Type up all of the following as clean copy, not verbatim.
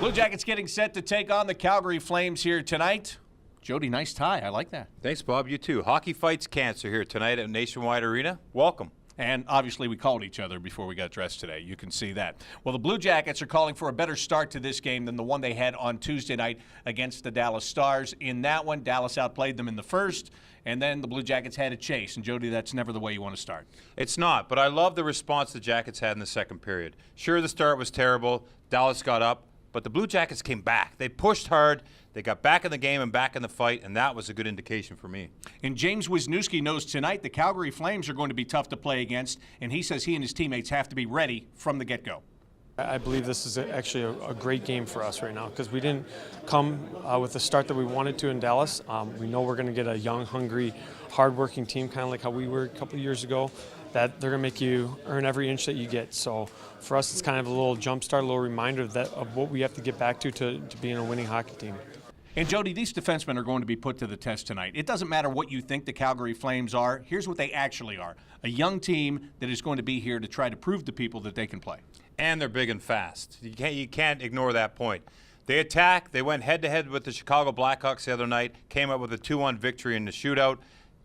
Blue Jackets getting set to take on the Calgary Flames here tonight. Jody, nice tie. I like that. Thanks, Bob. You too. Hockey Fights Cancer here tonight at Nationwide Arena. Welcome. And obviously we called each other before we got dressed today. You can see that. Well, the Blue Jackets are calling for a better start to this game than the one they had on Tuesday night against the Dallas Stars. In that one, Dallas outplayed them in the first, and then the Blue Jackets had a chase. And, Jody, that's never the way you want to start. It's not, but I love the response the Jackets had in the second period. Sure, the start was terrible. Dallas got up, but the Blue Jackets came back. They pushed hard. They got back in the game and back in the fight, and that was a good indication for me. And James Wisniewski knows tonight the Calgary Flames are going to be tough to play against, and he says he and his teammates have to be ready from the get-go. I believe this is actually a great game for us right now because we didn't come with the start that we wanted to in Dallas. We know we're going to get a young, hungry, hard-working team, kind of like how we were a couple of years ago, that they're going to make you earn every inch that you get. So for us, it's kind of a little jump start, a little reminder of what we have to get back to being a winning hockey team. And, Jody, these defensemen are going to be put to the test tonight. It doesn't matter what you think the Calgary Flames are. Here's what they actually are. A young team that is going to be here to try to prove to people that they can play. And they're big and fast. You can't ignore that point. They attack. They went head-to-head with the Chicago Blackhawks the other night, came up with a 2-1 victory in the shootout.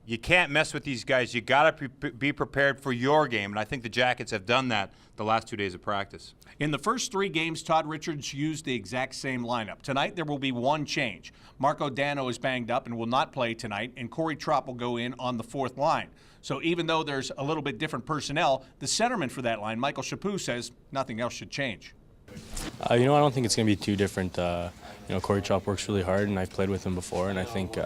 You can't mess with these guys. You got to be prepared for your game, and I think the Jackets have done that the last 2 days of practice. In the first 3 games, Todd Richards used the exact same lineup. Tonight, there will be one change. Marco Dano is banged up and will not play tonight, and Corey Tropp will go in on the 4th line. So even though there's a little bit different personnel, the centerman for that line, Michael Chaput, says nothing else should change. I don't think it's going to be too different. Corey Tropp works really hard, and I've played with him before, and I think,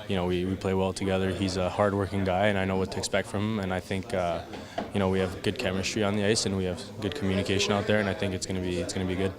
we play well together. He's a hard-working guy, and I know what to expect from him, and I think, we have good chemistry on the ice, and we have good communication out there, and I think it's going to be good.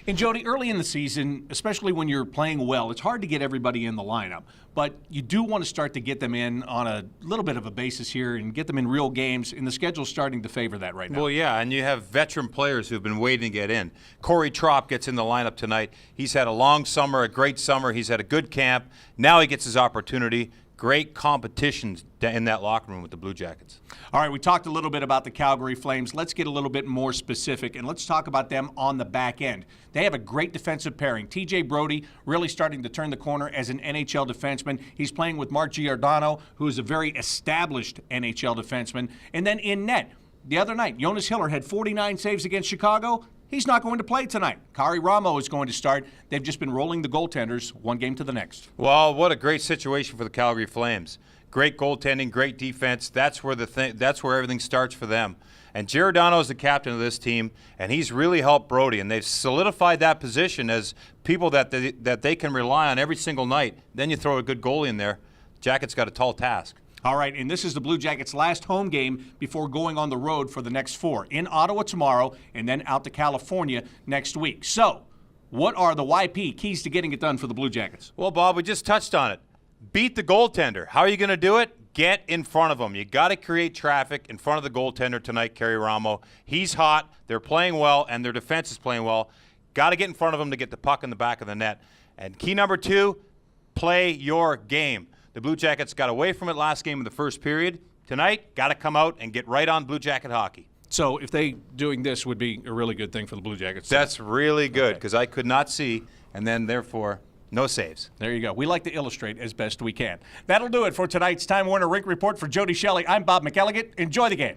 And, Jody, early in the season, especially when you're playing well, it's hard to get everybody in the lineup, but you do want to start to get them in on a little bit of a basis here and get them in real games, and the schedule's starting to favor that right now. Well, yeah, and you have veteran players who've been waiting to get in. Corey Tropp gets in the lineup tonight. He's had a long summer, a great summer. He's had a good camp. Now he gets his opportunity. Great competition in that locker room with the Blue Jackets. All right, we talked a little bit about the Calgary Flames. Let's get a little bit more specific, and let's talk about them on the back end. They have a great defensive pairing. TJ Brodie really starting to turn the corner as an NHL defenseman. He's playing with Mark Giordano, who is a very established NHL defenseman. And then in net, the other night, Jonas Hiller had 49 saves against Chicago. He's not going to play tonight. Kari Ramo is going to start. They've just been rolling the goaltenders one game to the next. Well, what a great situation for the Calgary Flames. Great goaltending, great defense. That's where everything starts for them. And Giordano is the captain of this team, and he's really helped Brodie, and they've solidified that position as people that they can rely on every single night. Then you throw a good goalie in there. Jackets got a tall task. All right, and this is the Blue Jackets' last home game before going on the road for the next 4. In Ottawa tomorrow, and then out to California next week. So, what are the YP keys to getting it done for the Blue Jackets? Well, Bob, we just touched on it. Beat the goaltender. How are you going to do it? Get in front of him. You got to create traffic in front of the goaltender tonight, Kari Ramo. He's hot. They're playing well, and their defense is playing well. Got to get in front of him to get the puck in the back of the net. And key number 2, play your game. The Blue Jackets got away from it last game in the first period. Tonight, got to come out and get right on Blue Jacket hockey. So if they doing this would be a really good thing for the Blue Jackets. That's really good because I could not see, and then therefore, no saves. There you go. We like to illustrate as best we can. That'll do it for tonight's Time Warner Rink Report. For Jody, Shelley, I'm Bob McElligott. Enjoy the game.